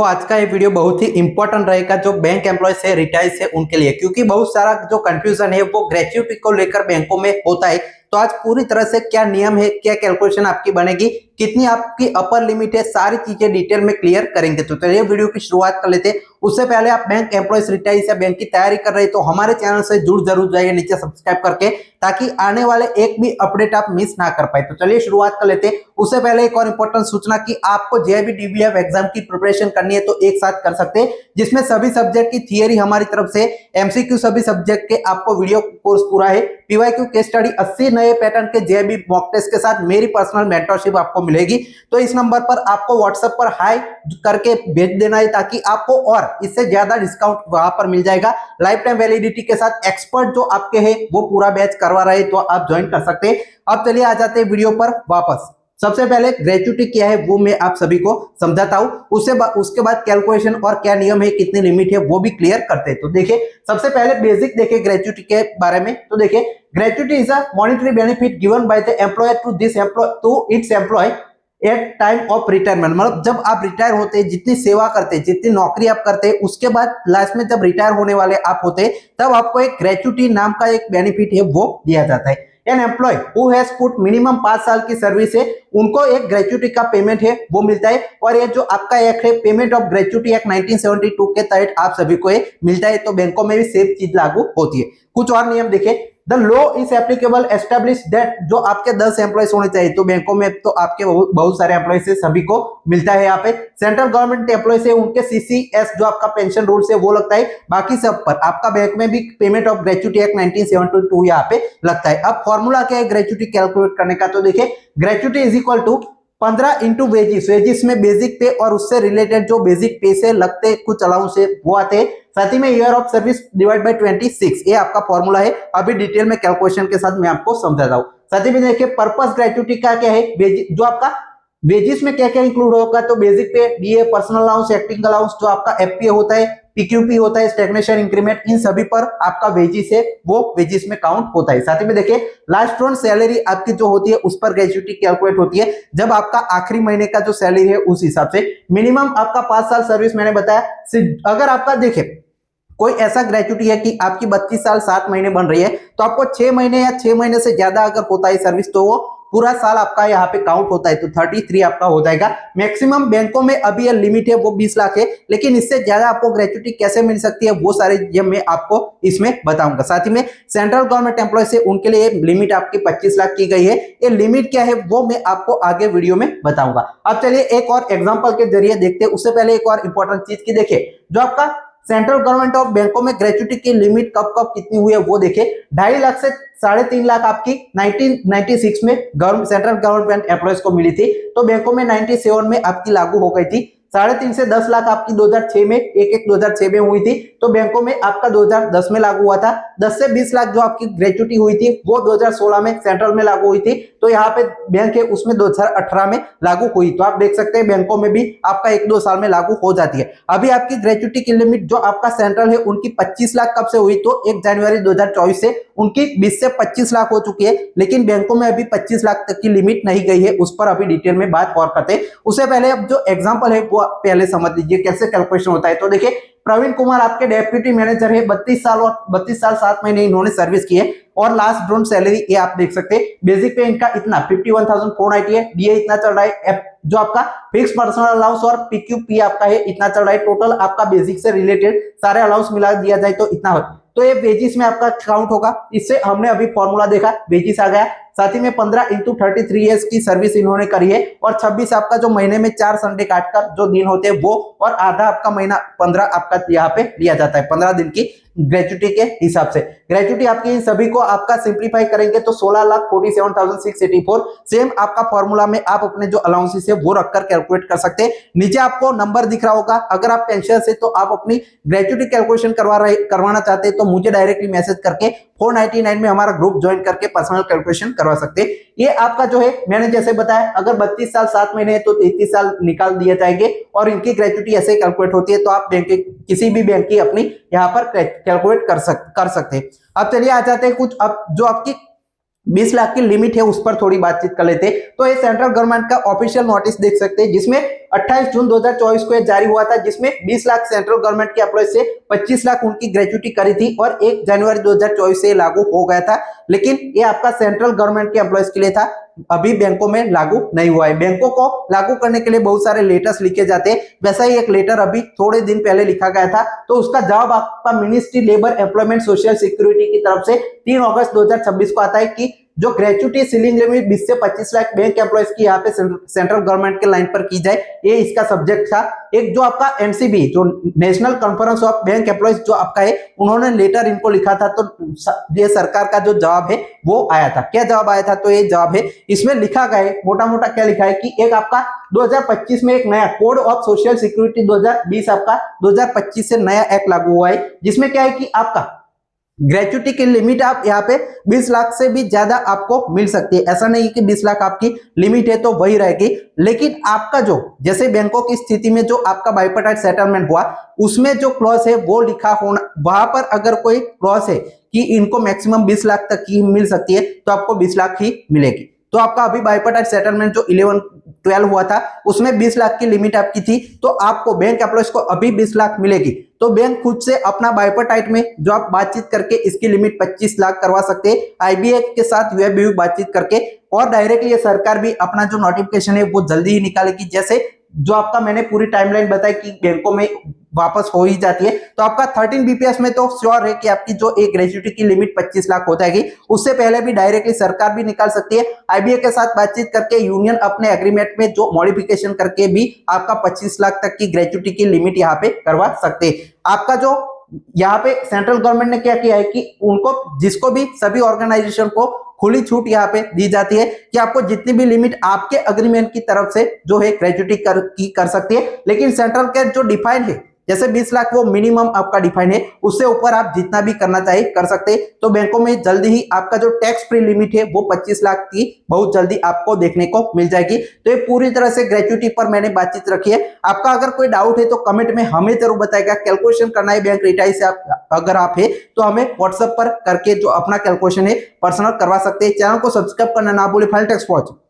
आज का ये वीडियो बहुत ही इंपॉर्टेंट रहेगा जो बैंक एम्प्लॉयज है, रिटायर्स है उनके लिए, क्योंकि बहुत सारा जो कंफ्यूजन है वो ग्रेच्युटी को लेकर बैंकों में होता है। तो आज पूरी तरह से क्या नियम है, क्या कैलकुलेशन आपकी बनेगी, कितनी आपकी अपर लिमिट है, सारी चीजें डिटेल में क्लियर करेंगे। तो चलिए वीडियो की शुरुआत कर लेते हैं। उससे पहले आप बैंक एम्प्लॉयज, रिटायर्स या बैंक की तैयारी कर रहे हैं तो हमारे चैनल से जुड़ जरूर जाइए नीचे सब्सक्राइब करके, ताकि आने वाले एक भी अपडेट आप मिस ना कर पाए। तो चलिए शुरुआत कर लेते हैं। उससे पहले एक और इंपॉर्टेंट सूचना कि आपको जेईबी डीबीएफ एग्जाम की प्रिपरेशन करनी है तो एक साथ कर सकते हैं, जिसमें सभी सब्जेक्ट की थियरी हमारी तरफ से, एमसीक्यू सभी सब्जेक्ट के आपको वीडियो कोर्स पूरा है, पीवाईक्यू केस स्टडी 80 नए पैटर्न के जेईबी मॉक टेस्ट के साथ मेरी पर्सनल मेंटरशिप आपको मिलेगी। तो इस नंबर पर आपको व्हाट्सएप पर हाई करके भेज देना है, ताकि आपको और इससे ज्यादा डिस्काउंट वहां पर मिल जाएगा। लाइफ टाइम वैलिडिटी के साथ एक्सपर्ट जो आपके हैं वो पूरा बैच करवा रहे हैं, तो आप ज्वाइन कर सकते हैं। अब चलिए आ जाते हैं वीडियो पर वापस। सबसे पहले ग्रेच्युटी क्या है वो मैं आप सभी को समझाता हूं, उसके बाद कैलकुलेशन और क्या नियम है, कितनी लिमिट है वो भी क्लियर करते हैं। तो देखिए, सबसे पहले बेसिक देखिए ग्रेच्युटी के बारे में। तो देखिए, gratuity is a monetary benefit given by the employer to its employee at time of retirement. मतलब जब आप रिटायर होते हैं, जितनी सेवा करते हैं, जितनी नौकरी आप करते हैं, उसके बाद लास्ट में जब रिटायर होने वाले आप होते हैं, तब आपको एक ग्रेच्युटी नाम का एक बेनिफिट है वो दिया जाता है। An employee who has put minimum 5 साल की सर्विस है, उनको एक ग्रेच्युटी का पेमेंट है वो मिलता है। और ये जो आपका एक है पेमेंट ऑफ ग्रेच्युटी एक्ट 1972 के तहत आप सभी को ये मिलता है। तो बैंकों में भी सेम चीज लागू होती है। कुछ और नियम देखिए। The law is applicable establish that जो आपके 10 एम्प्लॉयज होने चाहिए। तो बैंकों में तो आपके बहुत सारे एम्प्लॉयज से सभी को मिलता है। यहाँ पे सेंट्रल गवर्नमेंट एम्प्लॉयज है, उनके सीसीएस जो आपका पेंशन रूल्स है वो लगता है। बाकी सब पर आपका बैंक में भी पेमेंट ऑफ ग्रेच्युटी एक्ट 1972 यहाँ पे लगता है। अब फॉर्मूला क्या है ग्रेच्युटी कैलकुलेट करने का? तो देखिए, gratuity is equal to 15 into wages. Wages में बेसिक पे और उससे रिलेटेड जो बेसिक पे से लगते कुछ अलाउंस है वो आते हैं। साथ ही में year of service divide by 26, ये आपका फॉर्मूला है। अभी डिटेल में कैलकुलेशन के साथ मैं आपको समझाता हूं। साथ ही में देखिए, पर्पस ग्रेच्युटी का क्या है, जो आपका वेजिस में क्या क्या इंक्लूड होगा। तो बेसिक पे, DA, personal allowance, acting allowance, जो आपका एफपीए होता है, पीक्यूपी होता है, स्टैग्नेशन इंक्रीमेंट, इन सभी पर आपका वेजिस है वो वेजिस में काउंट होता है। साथ ही में देखिए, लास्ट ऑन सैलरी आपकी जो होती है उस पर ग्रेच्युटी कैलकुलेट होती है, जब आपका आखिरी महीने का जो सैलरी है उस हिसाब से। मिनिमम आपका 5 साल सर्विस मैंने बताया। अगर आपका देखिए कोई ऐसा ग्रेच्युटी है कि आपकी 32 साल 7 महीने बन रही है, तो आपको 6 महीने या 6 महीने से ज्यादा अगर होता है सर्विस, तो वो पूरा साल आपका यहाँ पे काउंट होता है। तो 33 आपका हो जाएगा। मैक्सिमम बैंकों में अभी ये लिमिट है वो 20 लाख है, लेकिन इससे ज्यादा आपको ग्रेच्युटी कैसे मिल सकती है वो सारे ये मैं आपको इसमें बताऊंगा। साथ ही में सेंट्रल गवर्नमेंट एम्प्लॉय से उनके लिए लिमिट आपकी 25 लाख की गई है। ये लिमिट क्या है वो मैं आपको आगे वीडियो में बताऊंगा। अब चलिए एक और एग्जाम्पल के जरिए देखते हैं। उससे पहले एक और इंपॉर्टेंट चीज की देखिए, जो आपका सेंट्रल गवर्नमेंट ऑफ बैंकों में ग्रेच्युटी की लिमिट कब कब कितनी हुई है वो देखे। 2.5 लाख से 3.5 लाख आपकी 1996 में सेंट्रल गवर्नमेंट एम्प्लॉयज को मिली थी। तो बैंकों में 97 में आपकी लागू हो गई थी। 3.5 से 10 लाख आपकी 2006 में, 2006 में हुई थी। तो बैंकों में आपका 2010 में लागू हुआ था। 10 से 20 लाख जो आपकी ग्रेच्युटी हुई थी वो 2016 में सेंट्रल में लागू हुई थी। तो यहाँ पे बैंक है उसमें 2018 में लागू हुई। तो आप देख सकते हैं बैंकों में भी आपका 1-2 साल में लागू हो जाती है। अभी आपकी ग्रेच्युटी की लिमिट जो आपका सेंट्रल है उनकी 25 लाख कब से हुई? तो 1 जनवरी 2024 से उनकी 20 से 25 लाख हो चुकी है, लेकिन बैंकों में अभी 25 लाख तक की लिमिट नहीं गई है। उस पर अभी डिटेल में बात और करते हैं। उससे पहले अब जो एग्जांपल है वो पहले समझ लीजिए कैसे कैलकुलेशन होता है। तो देखिए, प्रवीण कुमार आपके डेप्यूटी मैनेजर है, 32 साल 7 महीने इन्होंने सर्विस की है। और लास्ट ड्रोन सैलरी ये आप देख सकते हैं। बेसिक पे इनका इतना 51,490 है, डीए इतना चल रहा है, जो आपका फिक्स पर्सनल अलाउंस और पीक्यूपी आपका है इतना चल रहा है। टोटल आपका बेसिक से रिलेटेड सारे अलाउंस मिला दिया जाए तो इतना हो, तो ये वेजिस में आपका काउंट होगा। इससे हमने अभी फॉर्मूला देखा, वेजिस आ गया। साथ ही में 15 इंटू 33 ईयर्स की सर्विस इन्होंने करी है। और 26 आपका जो महीने में 4 संडे काटकर जो दिन होते हैं वो, और आधा आपका महीना 15 आपका यहाँ पे लिया जाता है 15 दिन की ग्रेच्युटी के हिसाब से। ग्रेच्युटी आपकी इन सभी को आपका सिंप्लीफाई करेंगे तो 16,47,684। सेम आपका फॉर्मूला में आप अपने जो अलाउंसेस है वो रखकर कैलकुलेट कर सकते हैं। नीचे आपको नंबर दिख रहा होगा। अगर आप पेंशन से तो आप अपनी ग्रेच्युटी कैलकुलेशन करवाना चाहते हैं तो मुझे डायरेक्टली मैसेज करके 499 में हमारा ग्रुप ज्वाइन करके पर्सनल कैलकुलेशन करवा सकते हैं। ये आपका जो है मैंने जैसे बताया, अगर 32 साल 7 महीने है तो 33 साल निकाल दिए जाएंगे और इनकी ग्रेच्युटी ऐसे कैलकुलेट होती है। तो आप बैंक किसी भी बैंक की अपनी यहाँ पर कैलकुलेट कर सकते हैं। अब चलिए आ जाते हैं कुछ अब जो आपकी 20 लाख की लिमिट है उस पर थोड़ी बातचीत कर लेते हैं। तो ये सेंट्रल गवर्नमेंट का ऑफिशियल नोटिस देख सकते हैं जिसमें 28 जून 2024 को ये जारी हुआ था, जिसमें 20 लाख सेंट्रल गवर्नमेंट के एम्प्लॉय से 25 लाख उनकी ग्रेच्युटी करी थी और 1 जनवरी 2024 से लागू हो गया था। लेकिन ये आपका सेंट्रल गवर्नमेंट के एम्प्लॉयज के लिए था, अभी बैंकों में लागू नहीं हुआ है। बैंकों को लागू करने के लिए बहुत सारे लेटर्स लिखे जाते हैं, वैसा ही एक लेटर अभी थोड़े दिन पहले लिखा गया था, तो उसका जवाब आपका ministry labour employment social security की तरफ से 3 अगस्त 2026 को आता है कि जो ग्रेच्युटी सीलिंग लिमिट 20 से 25 लाख बैंक एम्प्लॉयज की यहाँ पे सेंट्रल गवर्नमेंट के लाइन पर की जाए, ये इसका सब्जेक्ट था। एक जो आपका एनसीबी जो national conference of bank employees जो आपका है, उन्होंने लेटर इनको लिखा था, तो ये सरकार का जो जवाब है वो आया था। क्या जवाब आया था? तो ये जवाब है, इसमें लिखा गया है मोटा मोटा क्या लिखा है कि एक आपका 2025 में एक नया कोड ऑफ सोशल सिक्योरिटी 2020 आपका 2025 से नया एक्ट लागू हुआ है, जिसमें क्या है कि आपका ग्रेच्युटी की लिमिट आप यहाँ पे 20 लाख से भी ज्यादा आपको मिल सकती है। ऐसा नहीं कि 20 लाख आपकी लिमिट है तो वही रहेगी, लेकिन आपका जो जैसे बैंकों की स्थिति में जो आपका बाइपार्टाइट सेटलमेंट हुआ उसमें जो क्लॉज है वो लिखा होना, वहां पर अगर कोई क्लॉज है कि इनको मैक्सिमम 20 लाख तक की मिल सकती है तो आपको 20 लाख ही मिलेगी। तो आपका अभी बाइपार्टाइट सेटलमेंट जो 11-12 हुआ था उसमें 20 लाख की लिमिट आपकी थी, तो आपको बैंक एम्प्लॉयज को अभी 20 लाख मिलेगी। तो बैंक खुद से अपना बाइपार्टाइट में जो आप बातचीत करके इसकी लिमिट 25 लाख करवा सकते हैं आईबीए के साथ यूएफबीयू बातचीत करके, और डायरेक्टली ये सरकार भी अपना जो नोटिफिकेशन है वो जल्दी ही निकालेगी। जैसे जो आपका मैंने पूरी टाइमलाइन बताई कि बैंकों में वापस हो ही जाती है, तो आपका 13 बीपीएस में तो श्योर है कि आपकी जो एक ग्रेच्युटी की लिमिट 25 लाख हो जाएगी। उससे पहले भी डायरेक्टली सरकार भी निकाल सकती है, आईबीए के साथ बातचीत करके यूनियन अपने एग्रीमेंट में जो मॉडिफिकेशन करके भी आपका 25 लाख तक की ग्रेच्युटी की लिमिट यहाँ पे करवा सकते हैं। आपका जो यहाँ पे सेंट्रल गवर्नमेंट ने क्या किया है कि उनको जिसको भी सभी ऑर्गेनाइजेशन को खुली छूट यहाँ पे दी जाती है कि आपको जितनी भी लिमिट आपके अग्रीमेंट की तरफ से जो है ग्रेच्युटी कर सकती है, लेकिन सेंट्रल के जो डिफाइन है जैसे 20 लाख वो मिनिमम आपका डिफाइन है, उससे ऊपर आप जितना भी करना चाहिए कर सकते हैं। तो बैंकों में जल्दी ही आपका जो टैक्स फ्री लिमिट है वो 25 लाख की बहुत जल्दी आपको देखने को मिल जाएगी। तो ये पूरी तरह से ग्रेच्युटी पर मैंने बातचीत रखी है। आपका अगर कोई डाउट है तो कमेंट में हमें जरूर बताएगा। कैलकुलेशन करना है बैंक रिटाई से अगर आप है तो हमें व्हाट्सएप पर करके जो अपना कैलकुलेशन है पर्सनल करवा सकते हैं। चैनल को सब्सक्राइब करना ना भूले। File text watch.